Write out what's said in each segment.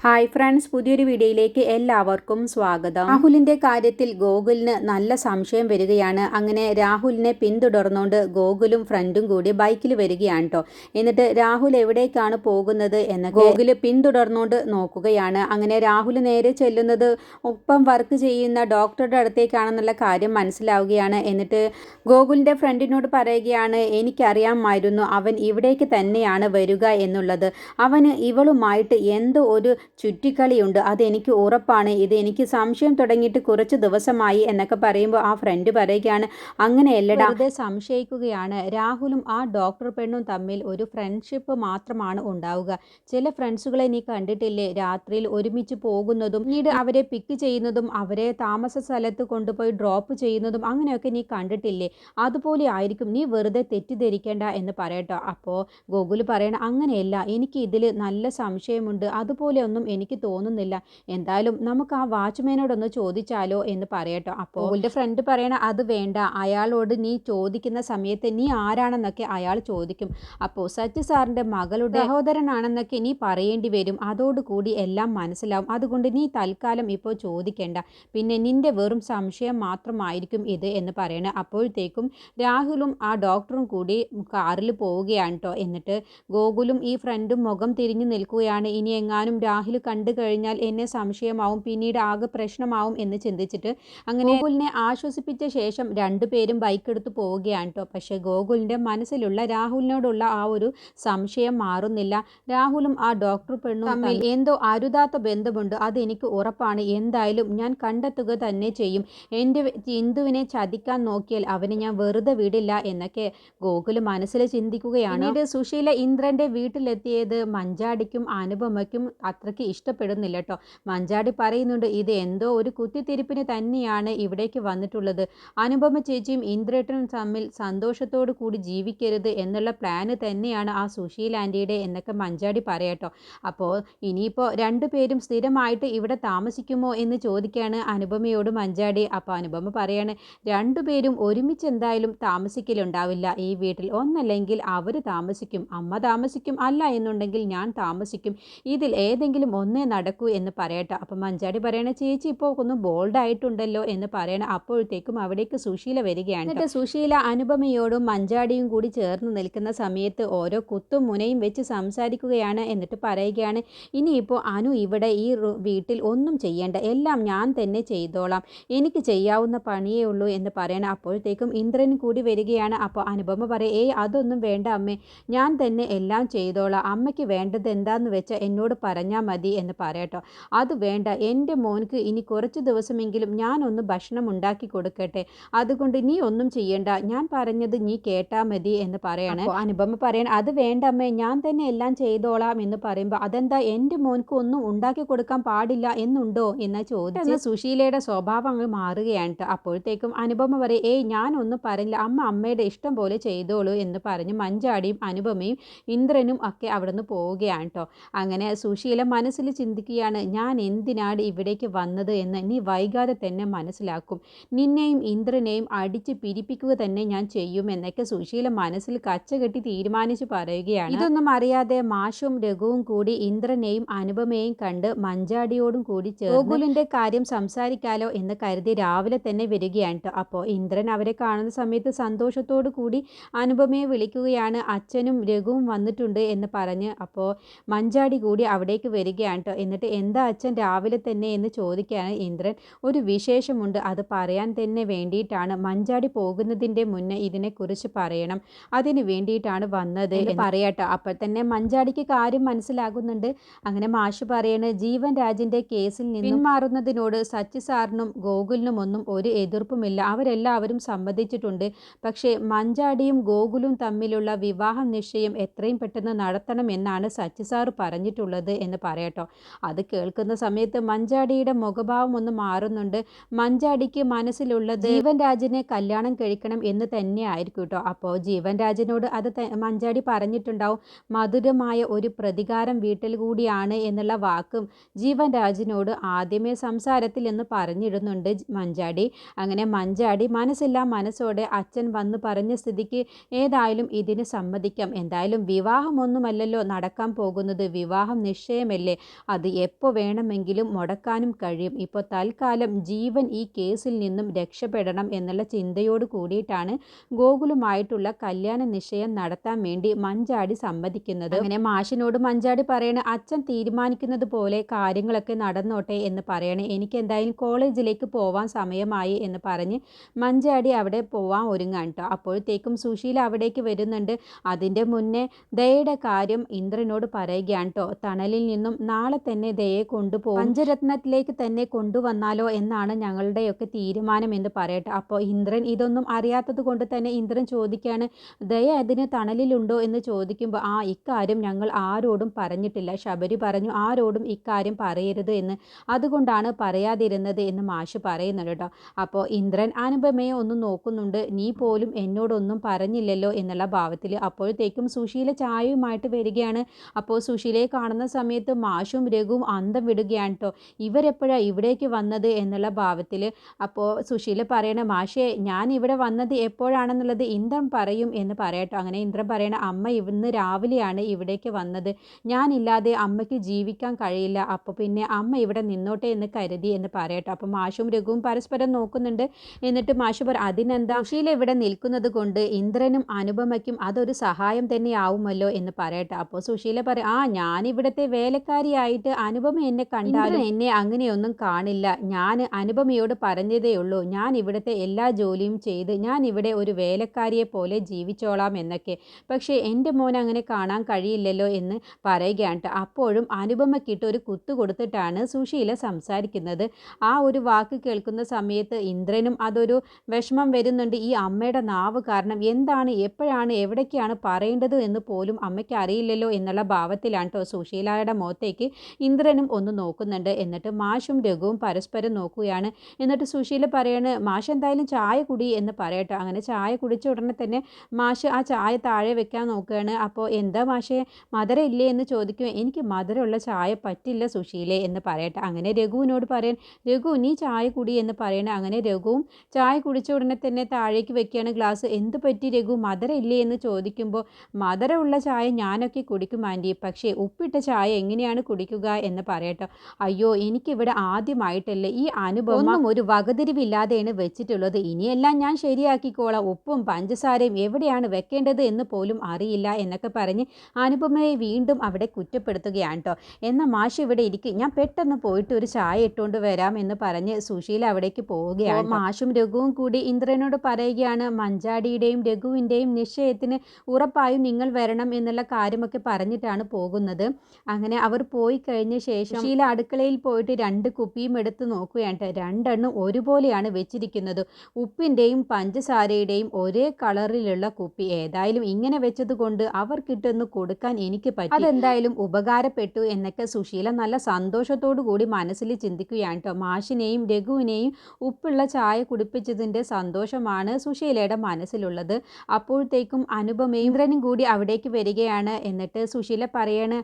Hi friends, പുതിയൊരു വീഡിയോയിലേക്ക് എല്ലാവർക്കും സ്വാഗതം. രാഹുലിന്റെ കാര്യത്തിൽ ഗോകുലിന് നല്ല സംശയം വരികയാണ്. അങ്ങനെ രാഹുലിനെ പിന്തുടർന്നുകൊണ്ട് ഗോകുലും ഫ്രണ്ടും കൂടി ബൈക്കിൽ വരികയാണ് കേട്ടോ. എന്നിട്ട് രാഹുൽ എവിടേക്കാണ് പോകുന്നത് എന്ന് ഗോകുല് പിന്തുടർന്നുകൊണ്ട് നോക്കുകയാണ്. അങ്ങനെ രാഹുൽ നേരെ ചെല്ലുന്നത് ഒപ്പം വർക്ക് ചെയ്യുന്ന ഡോക്ടറുടെ അടുത്തേക്കാണെന്നുള്ള കാര്യം മനസ്സിലാവുകയാണ്. എന്നിട്ട് ഗോകുലിന്റെ ഫ്രണ്ടിനോട് പറയുകയാണ്, എനിക്കറിയാമായിരുന്നു അവൻ ഇവിടേക്ക് തന്നെയാണ് വരിക എന്നുള്ളത്. അവന് ഇവളുമായിട്ട് എന്തോ ഒരു ചുറ്റിക്കളിയുണ്ട്, അതെനിക്ക് ഉറപ്പാണ്. ഇത് എനിക്ക് സംശയം തുടങ്ങിയിട്ട് കുറച്ച് ദിവസമായി എന്നൊക്കെ പറയുമ്പോൾ ആ ഫ്രണ്ട് പറയുകയാണ്, അങ്ങനെയല്ലടാ, വെറുതെ സംശയിക്കുകയാണ്. രാഹുലും ആ ഡോക്ടർ പെണ്ണും തമ്മിൽ ഒരു ഫ്രണ്ട്ഷിപ്പ് മാത്രമാണ് ഉണ്ടാവുക. ചില ഫ്രണ്ട്സുകളെ നീ കണ്ടിട്ടില്ലേ, രാത്രിയിൽ ഒരുമിച്ച് പോകുന്നതും പിന്നീട് അവരെ പിക്ക് ചെയ്യുന്നതും അവരെ താമസ സ്ഥലത്ത് കൊണ്ടുപോയി ഡ്രോപ്പ് ചെയ്യുന്നതും അങ്ങനെയൊക്കെ നീ കണ്ടിട്ടില്ലേ? അതുപോലെ ആയിരിക്കും, നീ വെറുതെ തെറ്റിദ്ധരിക്കേണ്ട എന്ന് പറയട്ടോ. അപ്പോൾ ഗോകുൽ പറയണം, അങ്ങനെയല്ല, എനിക്ക് ഇതിൽ നല്ല സംശയമുണ്ട്, അതുപോലെ ഒന്നും എനിക്ക് തോന്നുന്നില്ല. എന്തായാലും നമുക്ക് ആ വാച്ച്മാനോടൊന്ന് ചോദിച്ചാലോ എന്ന് പറയട്ടോ. അപ്പോൾ അവളുടെ ഫ്രണ്ട് പറയണ, അത് വേണ്ട, അയാളോട് നീ ചോദിക്കുന്ന സമയത്ത് നീ ആരാണെന്നൊക്കെ അയാൾ ചോദിക്കും. അപ്പോൾ സച്ചി സാറിൻ്റെ മകളുടെ സഹോദരനാണെന്നൊക്കെ നീ പറയേണ്ടി വരും. അതോടുകൂടി എല്ലാം മനസ്സിലാവും. അതുകൊണ്ട് നീ തൽക്കാലം ഇപ്പോൾ ചോദിക്കേണ്ട, പിന്നെ നിന്റെ വെറും സംശയം മാത്രമായിരിക്കും ഇത് എന്ന് പറയണ. അപ്പോഴത്തേക്കും രാഹുലും ആ ഡോക്ടറും കൂടി കാറിൽ പോവുകയാണ് കേട്ടോ. എന്നിട്ട് ഗോകുലും ഈ ഫ്രണ്ടും മുഖം തിരിഞ്ഞു നിൽക്കുകയാണ്. ഇനി എങ്ങാനും രാഹുൽ കണ്ടു കഴിഞ്ഞാൽ എന്നെ സംശയമാവും, പിന്നീട് ആകെ പ്രശ്നമാവും എന്ന് ചിന്തിച്ചിട്ട് അങ്ങനെ ഗോകുലിനെ ആശ്വസിപ്പിച്ച ശേഷം രണ്ടുപേരും ബൈക്ക് എടുത്ത് പോവുകയാണ് കേട്ടോ. പക്ഷേ ഗോകുലിൻ്റെ മനസ്സിലുള്ള രാഹുലിനോടുള്ള ആ ഒരു സംശയം മാറുന്നില്ല. രാഹുലും ആ ഡോക്ടർ പെണ്ണും തമ്മിൽ എന്തോ അരുതാത്ത ബന്ധമുണ്ട്, അതെനിക്ക് ഉറപ്പാണ്. എന്തായാലും ഞാൻ കണ്ടെത്തുക തന്നെ ചെയ്യും. എൻ്റെ ഇന്ദുവിനെ ചതിക്കാൻ നോക്കിയാൽ അവനെ ഞാൻ വെറുതെ വിടില്ല എന്നൊക്കെ ഗോകുല് മനസ്സിൽ ചിന്തിക്കുകയാണ്. പിന്നീട് സുശീല ഇന്ദ്രൻ്റെ വീട്ടിലെത്തിയത് മഞ്ചാടിക്കും അനുപമയ്ക്കും അത്രയ്ക്ക് ഇഷ്ടപ്പെടുന്നില്ല കേട്ടോ. മഞ്ചാടി പറയുന്നുണ്ട്, ഇത് എന്തോ ഒരു കുത്തിത്തിരിപ്പിന് തന്നെയാണ് ഇവിടേക്ക് വന്നിട്ടുള്ളത്. അനുപമ ചേച്ചിയും ഇന്ദ്രേട്ടനും തമ്മിൽ സന്തോഷത്തോടു കൂടി ജീവിക്കരുത് എന്നുള്ള പ്ലാന് തന്നെയാണ് ആ സുശീൽ ആൻറ്റിയുടെ എന്നൊക്കെ മഞ്ചാടി പറയട്ടോ. അപ്പോൾ ഇനിയിപ്പോൾ രണ്ടുപേരും സ്ഥിരമായിട്ട് ഇവിടെ താമസിക്കുമോ എന്ന് ചോദിക്കുകയാണ് അനുപമയോട് മഞ്ചാടി. അപ്പോൾ അനുപമ പറയാണ്, രണ്ടുപേരും ഒരുമിച്ച് എന്തായാലും താമസിക്കലുണ്ടാവില്ല ഈ വീട്ടിൽ. ഒന്നല്ലെങ്കിൽ അവർ താമസിക്കും, അമ്മ താമസിക്കും, അല്ല എന്നുണ്ടെങ്കിൽ ഞാൻ താമസിക്കും. ഇതിൽ ഏതെങ്കിലും ഒന്നേ നടക്കൂ എന്ന് പറയട്ടെ. അപ്പം മഞ്ചാടി പറയണ, ചേച്ചി ഇപ്പോൾ ഒന്ന് ബോൾഡായിട്ടുണ്ടല്ലോ എന്ന് പറയണ. അപ്പോഴത്തേക്കും അവിടേക്ക് സുശീല വരികയാണ്. എന്നിട്ട് സുശീല അനുപമയോടും മഞ്ചാടിയും കൂടി ചേർന്ന് നിൽക്കുന്ന സമയത്ത് ഓരോ കുത്തും മുനയും വെച്ച് സംസാരിക്കുകയാണ്. എന്നിട്ട് പറയുകയാണ്, ഇനിയിപ്പോൾ അനു ഇവിടെ ഈ വീട്ടിൽ ഒന്നും ചെയ്യേണ്ട, എല്ലാം ഞാൻ തന്നെ ചെയ്തോളാം, എനിക്ക് ചെയ്യാവുന്ന പണിയേ ഉള്ളൂ എന്ന് പറയണം. അപ്പോഴത്തേക്കും ഇന്ദ്രൻ കൂടി വരികയാണ്. അപ്പോൾ അനുപമ പറയും, ഏയ് അതൊന്നും വേണ്ട അമ്മേ, ഞാൻ തന്നെ എല്ലാം ചെയ്തോളാം, അമ്മയ്ക്ക് വേണ്ടത് എന്താന്ന് വെച്ചാൽ എന്നോട് പറഞ്ഞാൽ മതി എന്ന് പറയട്ടോ. അത് വേണ്ട, എൻ്റെ മോൻക്ക് ഇനി കുറച്ച് ദിവസമെങ്കിലും ഞാനൊന്ന് ഭക്ഷണം ഉണ്ടാക്കി കൊടുക്കട്ടെ, അതുകൊണ്ട് നീ ഒന്നും ചെയ്യണ്ട, ഞാൻ പറഞ്ഞത് നീ കേട്ടാൽ മതി എന്ന് പറയണേ. അനുപമ പറയണം, അത് വേണ്ട അമ്മേ, ഞാൻ തന്നെ എല്ലാം ചെയ്തോളാം എന്ന് പറയുമ്പോൾ, അതെന്താ എൻ്റെ മോൻക്ക് ഒന്നും ഉണ്ടാക്കി കൊടുക്കാൻ പാടില്ല എന്നുണ്ടോ എന്ന ചോദിച്ച് സുശീലയുടെ സ്വഭാവം അങ്ങ് മാറുകയാണ്. അപ്പോഴത്തേക്കും അനുപമ പറയും, ഏയ് ഞാനൊന്നും പറഞ്ഞില്ല, അമ്മ അമ്മയുടെ ഇഷ്ടം പോലെ ചെയ്തോളൂ എന്ന് പറഞ്ഞ് മഞ്ചാടിയും അനുപമയും ഇന്ദ്രനും ഒക്കെ അവിടെ നിന്ന് പോവുകയാണ് കേട്ടോ. അങ്ങനെ സുശീല മനസ്സിൽ ചിന്തിക്കുകയാണ്, ഞാൻ എന്തിനാണ് ഇവിടേക്ക് വന്നത് എന്ന് നീ വൈകാതെ തന്നെ മനസ്സിലാക്കും, നിന്നെയും ഇന്ദ്രനെയും അടിച്ച് പിരിപ്പിക്കുക തന്നെ ഞാൻ ചെയ്യുമെന്നൊക്കെ സുശീല മനസ്സിൽ കച്ചകെട്ടി തീരുമാനിച്ച് പറയുകയാണ്. ഇതൊന്നും അറിയാതെ മാഷും രഘുവും കൂടി ഇന്ദ്രനെയും അനുപമയെയും കണ്ട് മഞ്ചാടിയോടും കൂടി ഗോകുലിന്റെ കാര്യം സംസാരിക്കാലോ എന്ന് കരുതി രാവിലെ തന്നെ വരികയാണ് കേട്ടോ. അപ്പോൾ ഇന്ദ്രൻ അവരെ കാണുന്ന സമയത്ത് സന്തോഷത്തോടു കൂടി അനുപമയെ വിളിക്കുകയാണ്, അച്ഛനും രഘുവും വന്നിട്ടുണ്ട് എന്ന് പറഞ്ഞ്. അപ്പോൾ മഞ്ചാടി കൂടി അവിടേക്ക് വരികയാണ് കേട്ടോ. എന്നിട്ട് എന്താ അച്ഛൻ രാവിലെ തന്നെ എന്ന് ചോദിക്കുകയാണ് ഇന്ദ്രൻ. ഒരു വിശേഷമുണ്ട്, അത് പറയാൻ തന്നെ വേണ്ടിയിട്ടാണ്, മഞ്ചാടി പോകുന്നതിൻ്റെ മുന്നേ ഇതിനെക്കുറിച്ച് പറയണം, അതിന് വേണ്ടിയിട്ടാണ് വന്നത് എന്ന് പറയാട്ടോ. അപ്പോൾ തന്നെ മഞ്ചാടിക്ക് കാര്യം മനസ്സിലാകുന്നുണ്ട്. അങ്ങനെ മാഷ് പറയണ്, ജീവൻ രാജിൻ്റെ കേസിൽ നിന്ന് പിന്മാറുന്നതിനോട് സച്ചി സാറിനും ഗോകുലിനും ഒന്നും ഒരു എതിർപ്പുമില്ല, അവരെല്ലാവരും സമ്മതിച്ചിട്ടുണ്ട്. പക്ഷേ മഞ്ചാടിയും ഗോകുലും തമ്മിലുള്ള വിവാഹ നിശ്ചയം എത്രയും പെട്ടെന്ന് നടത്തണം എന്നാണ് സച്ചി സാറ് പറഞ്ഞിട്ടുള്ളത് എന്ന് പറയട്ടോ. അത് കേൾക്കുന്ന സമയത്ത് മഞ്ചാടിയുടെ മുഖഭാവം ഒന്ന് മാറുന്നുണ്ട്. മഞ്ചാടിക്ക് മനസ്സിലുള്ളത് ജീവൻ രാജിനെ കല്യാണം കഴിക്കണം എന്ന് തന്നെ ആയിരിക്കും കേട്ടോ. അപ്പോൾ ജീവൻ രാജിനോട് അത് മഞ്ചാടി പറഞ്ഞിട്ടുണ്ടാവും, മധുരമായ ഒരു പ്രതികാരം വീട്ടിൽ കൂടിയാണ് എന്നുള്ള വാക്കും ജീവൻ രാജിനോട് ആദ്യമേ സംസാരത്തിൽ എന്ന് പറഞ്ഞിടുന്നുണ്ട് മഞ്ചാടി. അങ്ങനെ മഞ്ചാടി മനസ്സില്ലാ മനസ്സോടെ അച്ഛൻ വന്ന് പറഞ്ഞ സ്ഥിതിക്ക് ഏതായാലും ഇതിന് സമ്മതിക്കാം, എന്തായാലും വിവാഹമൊന്നുമല്ലല്ലോ നടക്കാൻ പോകുന്നത്, വിവാഹം നിശ്ചയമല്ലേ, അത് എപ്പോൾ വേണമെങ്കിലും മുടക്കാനും കഴിയും. ഇപ്പോൾ തൽക്കാലം ജീവൻ ഈ കേസിൽ നിന്നും രക്ഷപ്പെടണം എന്നുള്ള ചിന്തയോട് കൂടിയിട്ടാണ് ഗോകുലുമായിട്ടുള്ള കല്യാണ നിശ്ചയം നടത്താൻ വേണ്ടി മഞ്ചാടി സമ്മതിക്കുന്നത്. അങ്ങനെ മാഷിനോട് മഞ്ചാടി പറയണ അച്ഛൻ തീരുമാനിക്കുന്നത് പോലെ കാര്യങ്ങളൊക്കെ നടന്നോട്ടെ എന്ന് പറയണേ. എനിക്ക് എന്തായാലും കോളേജിലേക്ക് പോവാൻ സമയമായി എന്ന് പറഞ്ഞ് മഞ്ചാടി അവിടെ പോവാൻ ഒരുങ്ങാൻ കേട്ടോ. അപ്പോഴത്തേക്കും സുശീല അവിടേക്ക് വരുന്നുണ്ട്. അതിൻ്റെ മുന്നേ ദയയുടെ കാര്യം ഇന്ദ്രനോട് പറയുകയാണ് കേട്ടോ. തണലിൽ നിന്നും നാളെ തന്നെ ദയയെ കൊണ്ടുപോകും, പഞ്ചരത്നത്തിലേക്ക് തന്നെ കൊണ്ടുവന്നാലോ എന്നാണ് ഞങ്ങളുടെയൊക്കെ തീരുമാനം എന്ന് പറയട്ടെ. അപ്പോൾ ഇന്ദ്രൻ ഇതൊന്നും അറിയാത്തത് കൊണ്ട് തന്നെ ഇന്ദ്രൻ ചോദിക്കുകയാണ്, ദയ അതിന് തണലിലുണ്ടോ എന്ന് ചോദിക്കുമ്പോൾ ഇക്കാര്യം ഞങ്ങൾ ആരോടും പറഞ്ഞിട്ടില്ല. ശബരി പറഞ്ഞു ആരോടും ഇക്കാര്യം പറയരുത് എന്ന്, അതുകൊണ്ടാണ് പറയാതിരുന്നത് എന്ന് മാഷ് പറയുന്നുണ്ട് കേട്ടോ. അപ്പോൾ ഇന്ദ്രൻ അനുപമയെ ഒന്ന് നോക്കുന്നുണ്ട്. നീ പോലും എന്നോടൊന്നും പറഞ്ഞില്ലല്ലോ എന്നുള്ള ഭാവത്തിൽ. അപ്പോഴത്തേക്കും സുശീല ചായയുമായിട്ട് വരികയാണ്. അപ്പോൾ സുശീലയെ കാണുന്ന സമയത്ത് മാഷും രഘുവും അന്തം വിടുകയാണ് കേട്ടോ. ഇവരെപ്പോഴാണ് ഇവിടേക്ക് വന്നത് എന്നുള്ള ഭാവത്തിൽ. അപ്പോൾ സുശീല പറയണ, മാഷേ ഞാൻ ഇവിടെ വന്നത് എപ്പോഴാണെന്നുള്ളത് ഇന്ദ്രൻ പറയും എന്ന് പറയട്ടോ. അങ്ങനെ ഇന്ദ്രൻ പറയണ, അമ്മ ഇന്ന് രാവിലെയാണ് ഇവിടേക്ക് വന്നത്, ഞാനില്ലാതെ അമ്മയ്ക്ക് ജീവിക്കാൻ കഴിയില്ല, അപ്പോൾ പിന്നെ അമ്മ ഇവിടെ നിന്നോട്ടെ എന്ന് കരുതി എന്ന് പറയട്ടോ. അപ്പോൾ മാഷും രഘുവും പരസ്പരം നോക്കുന്നുണ്ട്. എന്നിട്ട് മാഷ് പറ, അതിനെന്താ, സുശീല ഇവിടെ നിൽക്കുന്നത് കൊണ്ട് ഇന്ദ്രനും അനുപമയ്ക്കും അതൊരു സഹായം തന്നെ ആവുമല്ലോ എന്ന് പറയട്ടെ. അപ്പോൾ സുശീല പറയും, ഞാനിവിടുത്തെ വേലക്കാരിയായിട്ട് അനുപമ എന്നെ കണ്ടാലും എന്നെ അങ്ങനെയൊന്നും കാണില്ല. ഞാൻ അനുപമയോട് പറഞ്ഞതേ ഉള്ളൂ, ഞാൻ ഇവിടുത്തെ എല്ലാ ജോലിയും ചെയ്ത് ഞാൻ ഇവിടെ ഒരു വേലക്കാരിയെ പോലെ ജീവിച്ചോളാം എന്നൊക്കെ. പക്ഷേ എൻ്റെ മോൻ അങ്ങനെ കാണാൻ കഴിയില്ലല്ലോ എന്ന് പറയുകയാണ്. അപ്പോഴും അനുപമയ്ക്കിട്ട് ഒരു കുത്തു കൊടുത്തിട്ടാണ് സുശീല സംസാരിക്കുന്നത്. ആ ഒരു വാക്ക് കേൾക്കുന്ന സമയത്ത് ഇന്ദ്രനും അതൊരു വിഷമം വരുന്നുണ്ട്. ഈ അമ്മയുടെ നാവ് കാരണം എന്താണ് എപ്പോഴാണ് എവിടേക്കാണ് പറയേണ്ടത് എന്ന് പോലും അമ്മയ്ക്ക് അറിയില്ലല്ലോ എന്നുള്ള ഭാവത്തിലാണ് കേട്ടോ സുശീലയുടെ മുഖത്തേക്ക് ഇന്ദ്രനും ഒന്ന് നോക്കുന്നുണ്ട്. എന്നിട്ട് മാഷും രഘുവും പരസ്പരം നോക്കുകയാണ്. എന്നിട്ട് സുശീല പറയാണ്, മാഷ് എന്തായാലും ചായ കുടി എന്ന് പറയട്ടെ. അങ്ങനെ ചായ കുടിച്ച ഉടനെ തന്നെ മാഷ് ആ ചായ താഴെ വെക്കാൻ നോക്കുകയാണ്. അപ്പോൾ എന്താ മാഷേ, മധുരം ഇല്ലേ എന്ന് ചോദിക്കും. എനിക്ക് മധുരമുള്ള ചായ പറ്റില്ല സുശീലേ എന്ന് പറയട്ടെ. അങ്ങനെ രഘുവിനോട് പറയാൻ, രഘു നീ ചായ കുടി എന്ന് പറയണേ. അങ്ങനെ രഘുവും ചായ കുടിച്ച ഉടനെ തന്നെ താഴേക്ക് വെക്കുകയാണ് ഗ്ലാസ്. എന്ത് പറ്റി രഘു, മധുരം ഇല്ലേ എന്ന് ചോദിക്കുമ്പോൾ, മധുരമുള്ള ചായ ഞാനൊക്കെ കുടിക്കും ആൻറ്റി, പക്ഷേ ഉപ്പിട്ട ചായ എങ്ങനെയാണ് കുടിക്കുക എന്ന് പറയട്ടോ. അയ്യോ എനിക്കിവിടെ ആദ്യമായിട്ടല്ലേ ഈ അനുഭവം, ഒരു വകതിരിവില്ലാതെയാണ് വെച്ചിട്ടുള്ളത്, ഇനിയെല്ലാം ഞാൻ ശരിയാക്കിക്കോളാം, ഉപ്പും പഞ്ചസാരയും എവിടെയാണ് വെക്കേണ്ടത് എന്ന് പോലും അറിയില്ല എന്നൊക്കെ പറഞ്ഞ് അനുപമയെ വീണ്ടും അവിടെ കുറ്റപ്പെടുത്തുകയാണ് കേട്ടോ. എന്നാൽ മാഷ് ഇവിടെ ഇരിക്കും, ഞാൻ പെട്ടെന്ന് പോയിട്ട് ഒരു ചായ ഇട്ടുകൊണ്ട് വരാം എന്ന് പറഞ്ഞ് സുശീല അവിടേക്ക് പോവുകയാണ്. മാഷും രഘുവും കൂടി ഇന്ദ്രനോട് പറയുകയാണ്, മഞ്ചാടിയുടെയും രഘുവിൻ്റെയും നിശ്ചയത്തിന് ഉറപ്പായും നിങ്ങൾ വരണം എന്നുള്ള കാര്യമൊക്കെ പറഞ്ഞിട്ടാണ് പോകുന്നത്. അങ്ങനെ അവർ പോയി കഴിഞ്ഞ ശേഷം സുശീല അടുക്കളയിൽ പോയിട്ട് 2 കുപ്പിയും എടുത്ത് നോക്കുകയാണ്. രണ്ടെണ്ണം ഒരുപോലെയാണ് വെച്ചിരിക്കുന്നത്. ഉപ്പിൻ്റെയും പഞ്ചസാരയുടെയും ഒരേ കളറിലുള്ള കുപ്പി. ഏതായാലും ഇങ്ങനെ വെച്ചത് കൊണ്ട് അവർക്കിട്ടൊന്ന് കൊടുക്കാൻ എനിക്ക് പറ്റി, അതെന്തായാലും ഉപകാരപ്പെട്ടു എന്നൊക്കെ സുശീല നല്ല സന്തോഷത്തോടു കൂടി മനസ്സിൽ ചിന്തിക്കുകയാണ് കേട്ടോ. മാഷിനെയും രഘുവിനെയും ഉപ്പുള്ള ചായ കുടിപ്പിച്ചതിൻ്റെ സന്തോഷമാണ് സുശീലയുടെ മനസ്സിലുള്ളത്. അപ്പോഴത്തേക്കും അനുപമയും ഇന്ദ്രനും കൂടി അവിടേക്ക് വരികയാണ്. എന്നിട്ട് സുശീല പറയാണ്,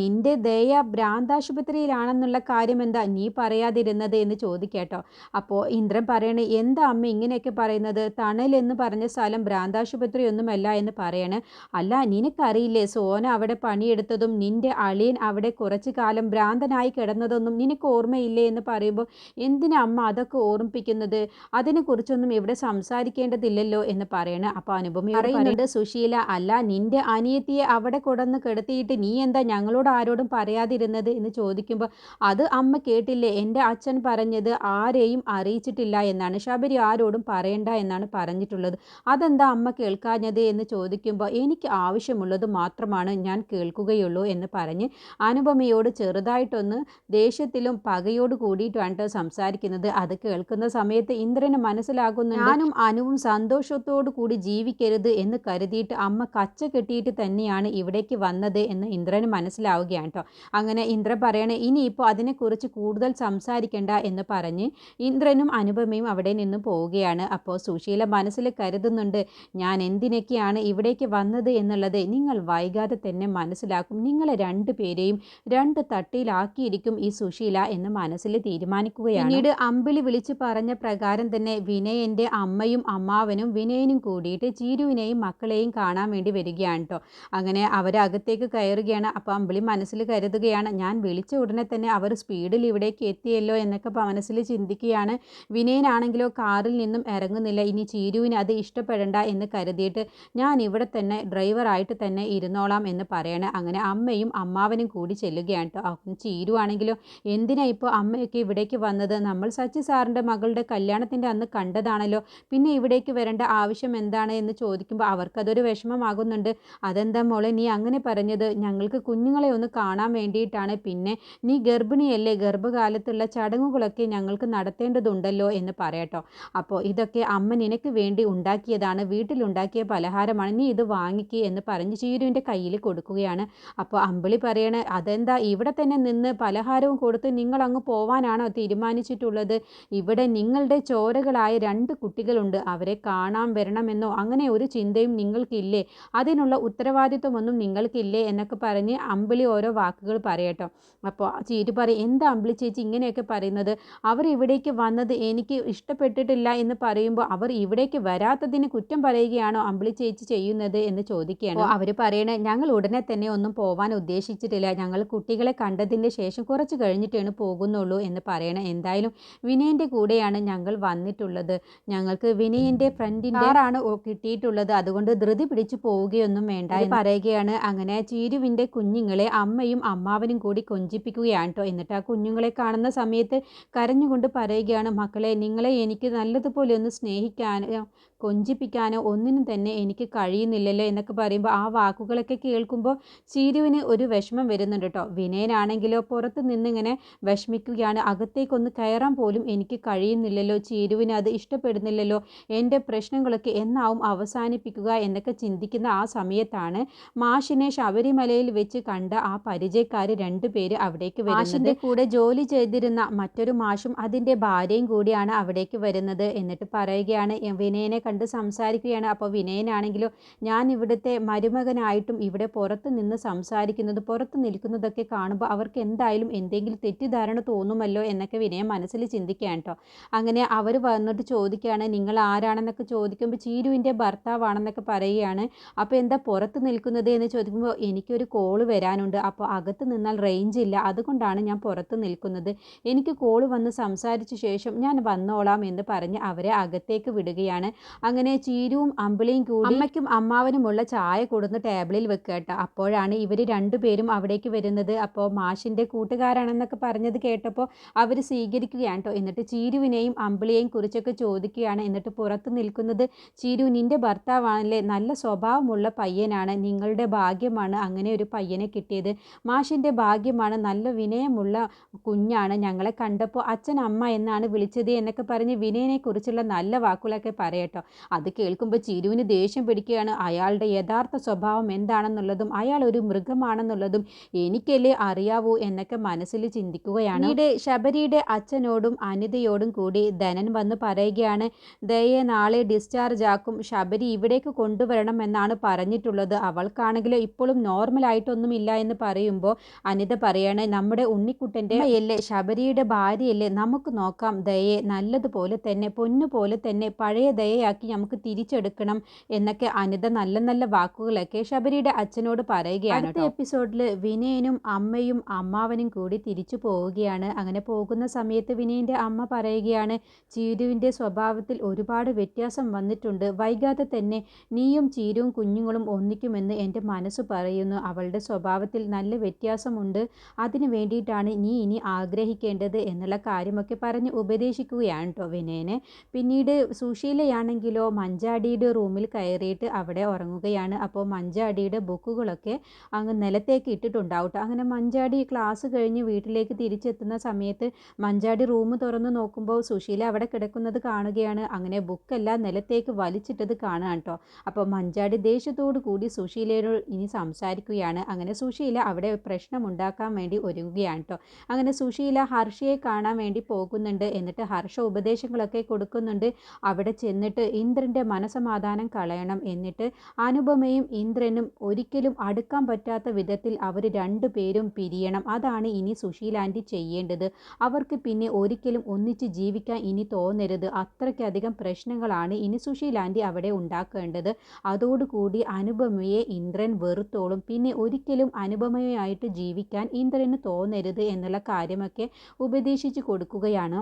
നിന്റെ ദയ ഭ്രാന്താശുപത്രിയിലാണെന്നുള്ള കാര്യം എന്താ നീ പറയാതിരുന്നത് എന്ന് ചോദിക്കേട്ടോ. അപ്പോൾ ഇന്ദ്രൻ പറയണേ, എന്താ അമ്മ ഇങ്ങനെയൊക്കെ പറയുന്നത്, തണൽ എന്ന് പറഞ്ഞ സ്ഥലം ഭ്രാന്താശുപത്രി ഒന്നുമല്ല എന്ന് പറയണേ. അല്ല നിനക്കറിയില്ലേ, സോന അവിടെ പണിയെടുത്തതും നിന്റെ അളിയൻ അവിടെ കുറച്ചു കാലം ഭ്രാന്തനായി കിടന്നതൊന്നും നിനക്ക് ഓർമ്മയില്ലേ എന്ന് പറയുമ്പോൾ, എന്തിനാ അമ്മ അതൊക്കെ ഓർമ്മിപ്പിക്കുന്നത്, അതിനെക്കുറിച്ചൊന്നും ഇവിടെ സംസാരിക്കേണ്ടതില്ലല്ലോ എന്ന് പറയണേ. അപ്പോൾ അനുപമ പറയുന്നുണ്ട്, സുശീല അല്ല നിന്റെ അനിയത്തിയെ അവിടെ കൊടന്ന് കിടത്തിയിട്ട് നീ എന്താ ഞങ്ങളോട് ആരോടും പറയാതിരുന്നത് എന്ന് ചോദിക്കുമ്പോൾ, അത് അമ്മ കേട്ടില്ലേ, എൻ്റെ അച്ഛൻ പറഞ്ഞത് ആരെയും അറിയിച്ചിട്ടില്ല എന്നാണ്, ശബരി ആരോടും പറയണ്ട എന്നാണ് പറഞ്ഞിട്ടുള്ളത്, അതെന്താ അമ്മ കേൾക്കാഞ്ഞത് എന്ന് ചോദിക്കുമ്പോൾ, എനിക്ക് ആവശ്യമുള്ളത് മാത്രമാണ് ഞാൻ കേൾക്കുകയുള്ളൂ എന്ന് പറഞ്ഞ് അനുപമയോട് ചെറുതായിട്ടൊന്ന് ദേഷ്യത്തിലും പകയോട് കൂടിയിട്ടാണ് സംസാരിക്കുന്നത്. അത് കേൾക്കുന്ന സമയത്ത് ഇന്ദ്രന് മനസ്സിലാകുന്നുണ്ട്, ഞാനും അനുവും സന്തോഷത്തോടു കൂടി ജീവിക്കരുത് എന്ന് കരുതിയിട്ട് അമ്മ കച്ച കെട്ടിയിട്ട് തന്നെയാണ് ഇവിടേക്ക് വന്നത് എന്ന് ഇന്ദ്രന് മനസ്സിലാവുകയാണ് കേട്ടോ. അങ്ങനെ ഇന്ദ്രൻ പറയണേ, ഇനിയിപ്പോൾ അതിനെക്കുറിച്ച് കൂടുതൽ സംസാരിക്കേണ്ട എന്ന് പറഞ്ഞ് ഇന്ദ്രനും അനുപമയും അവിടെ നിന്ന് പോവുകയാണ്. അപ്പോൾ സുശീല മനസ്സിൽ കരുതുന്നുണ്ട്, ഞാൻ എന്തിനൊക്കെയാണ് ഇവിടേക്ക് വന്നത് എന്നുള്ളത് നിങ്ങൾ വൈകാതെ തന്നെ മനസ്സിലാക്കും, നിങ്ങളെ 2 പേരെയും 2 തട്ടിലാക്കിയിരിക്കും ഈ സുശീല എന്ന് മനസ്സിൽ തീരുമാനിക്കുകയാണ്. പിന്നീട് അമ്പിളി വിളിച്ച് പറഞ്ഞ പ്രകാരം തന്നെ വിനയൻ്റെ അമ്മയും അമ്മാവനും വിനയനും കൂടിയിട്ട് ചീരുവിനെയും മക്കളെയും കാണാൻ വേണ്ടി വരികയാണ് കേട്ടോ. അങ്ങനെ അവരകത്തേക്ക് കയറുകയാണ്. അപ്പോൾ അമ്പിളി മനസ്സിൽ കരുതുകയാണ്. ഞാൻ വിളിച്ച ഉടനെ തന്നെ അവർ സ്പീഡിൽ ഇവിടേക്ക് എത്തിയല്ലോ എന്നൊക്കെ മനസ്സിൽ ചിന്തിക്കുകയാണ്. വിനയനാണെങ്കിലോ കാറിൽ നിന്നും ഇറങ്ങുന്നില്ല. ഇനി ചീരുവിന് അത് ഇഷ്ടപ്പെടണ്ട എന്ന് കരുതിയിട്ട് ഞാൻ ഇവിടെ തന്നെ ഡ്രൈവറായിട്ട് തന്നെ ഇരുന്നോളാം എന്ന് പറയണേ. അങ്ങനെ അമ്മയും അമ്മാവനും കൂടി ചെല്ലുകയാണ് കേട്ടോ. ചീരു ആണെങ്കിലോ എന്തിനാ ഇപ്പോൾ അമ്മയൊക്കെ ഇവിടേക്ക് വന്നത്? നമ്മൾ സച്ചി സാറിൻ്റെ മകളുടെ കല്യാണത്തിൻ്റെ അന്ന് കണ്ടതാണല്ലോ, പിന്നെ ഇവിടേക്ക് വരേണ്ട ആവശ്യം എന്താണ് എന്ന് ചോദിക്കുമ്പോൾ അവർക്കതൊരു വിഷമമാകുന്നുണ്ട്. അതെന്താ മോളെ നീ അങ്ങനെ പറഞ്ഞത്? ഞങ്ങൾക്ക് കുഞ്ഞുങ്ങളെ ഒന്ന് കാണാൻ വേണ്ടിയിട്ടാണ്. പിന്നെ നീ ഗർഭിണിയല്ലേ, ഗർഭകാലത്തുള്ള ചടങ്ങുകളൊക്കെ ഞങ്ങൾക്ക് നടത്തേണ്ടതുണ്ടല്ലോ എന്ന് പറയട്ടോ. അപ്പോൾ ഇതൊക്കെ അമ്മ നിനക്ക് വേണ്ടി ഉണ്ടാക്കിയതാണ്, വീട്ടിലുണ്ടാക്കിയ പലഹാരമാണ്, നീ ഇത് വാങ്ങിക്കുക എന്ന് പറഞ്ഞ് ചീരുവിൻ്റെ കയ്യിൽ കൊടുക്കുകയാണ്. അപ്പോൾ അമ്പിളി പറയണ അതെന്താ ഇവിടെ തന്നെ നിന്ന് പലഹാരവും കൊടുത്ത് നിങ്ങൾ അങ്ങ് പോവാനാണോ തീരുമാനിച്ചിട്ടുള്ളത്? ഇവിടെ നിങ്ങളുടെ ചോരകളായ 2 കുട്ടികളുണ്ട്, അവരെ കാണാൻ വരണമെന്നോ അങ്ങനെ ഒരു ചിന്തയും നിങ്ങൾക്കില്ലേ? അതിനുള്ള ഉത്തരവാദിത്വമൊന്നും നിങ്ങൾക്കില്ലേ എന്നൊക്കെ പറഞ്ഞ് അമ്പിളി ഓരോ വാക്കുകൾ പറയട്ടോ. അപ്പോൾ ചീരു പറയും എന്താ അമ്പിളി ചേച്ചി ഇങ്ങനെയൊക്കെ പറയുന്നത്? അവർ ഇവിടേക്ക് വന്നത് എനിക്ക് ഇഷ്ടപ്പെട്ടിട്ടില്ല എന്ന് പറയുമ്പോൾ അവർ ഇവിടേക്ക് വരാത്തതിന് കുറ്റം പറയുകയാണോ അമ്പിളി ചേച്ചി ചെയ്യുന്നത് എന്ന് ചോദിക്കുകയാണ്. അവർ പറയണേ ഞങ്ങൾ ഉടനെ തന്നെ ഒന്നും പോവാൻ ഉദ്ദേശിച്ചിട്ടില്ല, ഞങ്ങൾ കുട്ടികളെ കണ്ടതിൻ്റെ ശേഷം കുറച്ച് കഴിഞ്ഞിട്ടാണ് പോകുന്നുള്ളൂ എന്ന് പറയണേ. എന്തായാലും വിനയൻ്റെ കൂടെയാണ് ഞങ്ങൾ വന്നിട്ടുള്ളത്, ഞങ്ങൾക്ക് വിനയൻ്റെ ഫ്രണ്ടിൻ്റെ കാറാണ് കിട്ടിയിട്ടുള്ളത്, അതുകൊണ്ട് ധൃതി പിടിച്ചു പോവുകയൊന്നും വേണ്ട എന്ന് പറയുകയാണ്. അങ്ങനെ ചീരുവിൻ്റെ കുഞ്ഞുങ്ങളെ അമ്മയും അമ്മാവനും കൂടി കൊഞ്ചിപ്പിക്കുകയാണ് കേട്ടോ. എന്നിട്ട് ആ കുഞ്ഞുങ്ങളെ കാണുന്ന സമയത്ത് കരഞ്ഞുകൊണ്ട് പറയുകയാണ്, മക്കളെ നിങ്ങളെ എനിക്ക് നല്ലതുപോലെ ഒന്ന് സ്നേഹിക്കാനോ കൊഞ്ചിപ്പിക്കാനോ ഒന്നിനും തന്നെ എനിക്ക് കഴിയുന്നില്ലല്ലോ എന്നൊക്കെ പറയുമ്പോൾ ആ വാക്കുകളൊക്കെ കേൾക്കുമ്പോൾ ചീരുവിന് ഒരു വിഷമം വരുന്നുണ്ട് കേട്ടോ. വിനയനാണെങ്കിലോ പുറത്ത് നിന്നിങ്ങനെ വിഷമിക്കുകയാണ്. അകത്തേക്കൊന്ന് കയറാൻ പോലും എനിക്ക് കഴിയുന്നില്ലല്ലോ, ചീരുവിന് അത് ഇഷ്ടപ്പെടുന്നില്ലല്ലോ, എൻ്റെ പ്രശ്നങ്ങളൊക്കെ എന്നാവും അവസാനിപ്പിക്കുക എന്നൊക്കെ ചിന്തിക്കുന്ന ആ സമയത്താണ് മാഷിനെ ശബരിമലയിൽ വെച്ച് കണ്ട ആ പരിചയക്കാർ 2 പേര് അവിടേക്ക് വരുന്നത്. മാഷിൻ്റെ കൂടെ ജോലി ചെയ്തിരുന്ന മറ്റൊരു മാഷും അതിൻ്റെ ഭാര്യയും കൂടിയാണ് അവിടേക്ക് വരുന്നത്. എന്നിട്ട് പറയുകയാണ്, വിനയനെ കണ്ട് സംസാരിക്കുകയാണ്. അപ്പോൾ വിനയനാണെങ്കിലോ ഞാൻ ഇവിടുത്തെ മരുമകനായിട്ടും ഇവിടെ പുറത്ത് നിന്ന് സംസാരിക്കുന്നത് പുറത്ത് നിൽക്കുന്നതൊക്കെ കാണുമ്പോൾ അവർക്ക് എന്തായാലും എന്തെങ്കിലും തെറ്റിദ്ധാരണ തോന്നുമല്ലോ എന്നൊക്കെ വിനയൻ മനസ്സിൽ ചിന്തിക്കുകയാണ് കേട്ടോ. അങ്ങനെ അവർ വന്നിട്ട് ചോദിക്കുകയാണ് നിങ്ങൾ ആരാണെന്നൊക്കെ ചോദിക്കുമ്പോൾ ചീരുവിൻ്റെ ഭർത്താവാണെന്നൊക്കെ പറയുകയാണ്. അപ്പോൾ എന്താ പുറത്ത് നിൽക്കുന്നത് എന്ന് ചോദിക്കുമ്പോൾ എനിക്കൊരു കോള് വരാനുണ്ട്, അപ്പോൾ അകത്ത് നിന്നാൽ റേഞ്ച് ഇല്ല, അതുകൊണ്ടാണ് ഞാൻ പുറത്ത് നിൽക്കുന്നത്, എനിക്ക് കോള് വന്ന് സംസാരിച്ച ശേഷം ഞാൻ വന്നോളാം എന്ന് പറഞ്ഞ് അവരെ അകത്തേക്ക് വിടുകയാണ്. അങ്ങനെ ചീരുവും അമ്പിളിയും കൂടി അമ്മയ്ക്കും അമ്മാവനുമുള്ള ചായ കൊടുന്ന് ടേബിളിൽ വെക്കുക കേട്ടോ. അപ്പോഴാണ് ഇവർ 2 പേരും അവിടേക്ക് വരുന്നത്. അപ്പോൾ മാഷിൻ്റെ കൂട്ടുകാരാണെന്നൊക്കെ പറഞ്ഞത് കേട്ടപ്പോൾ അവർ സ്വീകരിക്കുകയാണ് കേട്ടോ. എന്നിട്ട് ചീരുവിനെയും അമ്പിളിയെയും കുറിച്ചൊക്കെ ചോദിക്കുകയാണ്. എന്നിട്ട് പുറത്ത് നിൽക്കുന്നത് ചീരു നിൻ്റെ ഭർത്താവാണല്ലേ, നല്ല സ്വഭാവമുള്ള പയ്യനാണ്, നിങ്ങളുടെ ഭാഗ്യമാണ് അങ്ങനെ ഒരു പയ്യനെ കിട്ടിയത്, മാഷിൻ്റെ ഭാഗ്യമാണ്, നല്ല വിനയമുള്ള കുഞ്ഞാണ്, ഞങ്ങളെ കണ്ടപ്പോൾ അച്ഛൻ അമ്മ എന്നാണ് വിളിച്ചത് എന്നൊക്കെ പറഞ്ഞ് വിനയനെ കുറിച്ചുള്ള നല്ല വാക്കുകളൊക്കെ പറയട്ടോ. അത് കേൾക്കുമ്പോൾ ചീരുവിന് ദേഷ്യം പിടിക്കുകയാണ്. അയാളുടെ യഥാർത്ഥ സ്വഭാവം എന്താണെന്നുള്ളതും അയാൾ ഒരു മൃഗമാണെന്നുള്ളതും എനിക്കല്ലേ അറിയാവൂ എന്നൊക്കെ മനസ്സിൽ ചിന്തിക്കുകയാണ്. പിന്നീട് ശബരിയുടെ അച്ഛനോടും അനിതയോടും കൂടി ധനൻ വന്ന് പറയുകയാണ്, ദയെ നാളെ ഡിസ്ചാർജ് ആക്കും, ശബരി ഇവിടേക്ക് കൊണ്ടുവരണം എന്നാണ് പറഞ്ഞിട്ടുള്ളത്, അവൾക്കാണെങ്കിലോ ഇപ്പോഴും നോർമലായിട്ടൊന്നും ഇല്ല എന്ന് പറയുമ്പോൾ അനിത പറയാണ്, നമ്മുടെ ഉണ്ണിക്കുട്ടൻ്റെ അമ്മയല്ലേ, ശബരിയുടെ ഭാര്യയല്ലേ, നമുക്ക് നോക്കാം ദയെ, നല്ലതുപോലെ തന്നെ പൊന്നുപോലെ തന്നെ പഴയ ദയയാക്കി നമുക്ക് തിരിച്ചെടുക്കണം എന്നൊക്കെ അനിത നല്ല നല്ല വാക്കുകളൊക്കെ ശബരിയുടെ അച്ഛനോട് പറയുകയാണ്. അടുത്ത എപ്പിസോഡിൽ വിനയനും അമ്മയും അമ്മാവനും കൂടി തിരിച്ചു പോവുകയാണ്. അങ്ങനെ പോകുന്ന സമയത്ത് വിനയൻ്റെ അമ്മ പറയുകയാണ്, ചീരുവിൻ്റെ സ്വഭാവത്തിൽ ഒരുപാട് വ്യത്യാസം വന്നിട്ടുണ്ട്, വൈകാതെ തന്നെ നീയും ചീരുവും കുഞ്ഞുങ്ങളും ഒന്നിക്കുമെന്ന് എൻ്റെ മനസ്സ് പറയുന്നു, അവളുടെ സ്വഭാവത്തിൽ നല്ല വ്യത്യാസമുണ്ട്, അതിനു വേണ്ടിയിട്ടാണ് നീ ഇനി ആഗ്രഹിക്കേണ്ടത് എന്നുള്ള കാര്യമൊക്കെ പറഞ്ഞ് ഉപദേശിക്കുകയാണ് കേട്ടോ വിനയനെ. പിന്നീട് സുശീലയാണെങ്കിലോ മഞ്ചാടിയുടെ റൂമിൽ കയറിയിട്ട് അവിടെ ഉറങ്ങുകയാണ്. അപ്പോൾ മഞ്ചാടിയുടെ ബുക്കുകളൊക്കെ അങ്ങ് നിലത്തേക്ക് ഇട്ടിട്ടുണ്ടാവും. അങ്ങനെ മഞ്ചാടി ക്ലാസ് കഴിഞ്ഞ് വീട്ടിലേക്ക് തിരിച്ചെത്തുന്ന സമയത്ത് മഞ്ചാടി റൂം തുറന്ന് നോക്കുമ്പോൾ സുശീല അവിടെ കിടക്കുന്നത് കാണുകയാണ്. അങ്ങനെ ബുക്കെല്ലാം നിലത്തേക്ക് വലിച്ചിട്ടത് കാണുകയാണ് കേട്ടോ. അപ്പോൾ മഞ്ചാടി ദേഷ്യത്തോടു കൂടി സുശീലയോട് ഇനി സംസാരിക്കുകയാണ്. അങ്ങനെ സുശീല അവിടെ പ്രശ്നമുണ്ടാക്കാൻ വേണ്ടി ഒരുങ്ങുകയാണ് കേട്ടോ. അങ്ങനെ സുശീല ഹർഷയെ കാണാൻ വേണ്ടി പോകുന്നുണ്ട്. എന്നിട്ട് ഹർഷ ഉപദേശങ്ങളൊക്കെ കൊടുക്കുന്നുണ്ട്. അവിടെ ചെന്നിട്ട് ഇന്ദ്രൻ്റെ മനസമാധാനം കളയണം. എന്നിട്ട് അനുപമയും ഇന്ദ്രനും ഒരിക്കലും അടുക്കാൻ പറ്റാത്ത വിധത്തിൽ അവർ രണ്ടുപേരും പിരിയണം. അതാണ് ഇനി സുശീല ആൻറ്റി ചെയ്യേണ്ടത്. അവർക്ക് പിന്നെ ഒരിക്കലും ഒന്നിച്ച് ജീവിക്കാൻ ഇനി തോന്നരുത്. അത്രയ്ക്കധികം പ്രശ്നങ്ങളാണ് ഇനി സുശീല ആൻറ്റി അവിടെ ഉണ്ടാക്കേണ്ടത്. അതോടുകൂടി അനുപമയെ ഇന്ദ്രൻ വെറുത്തോളും. പിന്നെ ഒരിക്കലും അനുപമയുമായിട്ട് ജീവിക്കാൻ ഇന്ദ്രന് തോന്നരുത് എന്നുള്ള കാര്യമൊക്കെ ഉപദേശിച്ചു കൊടുക്കുകയാണ്.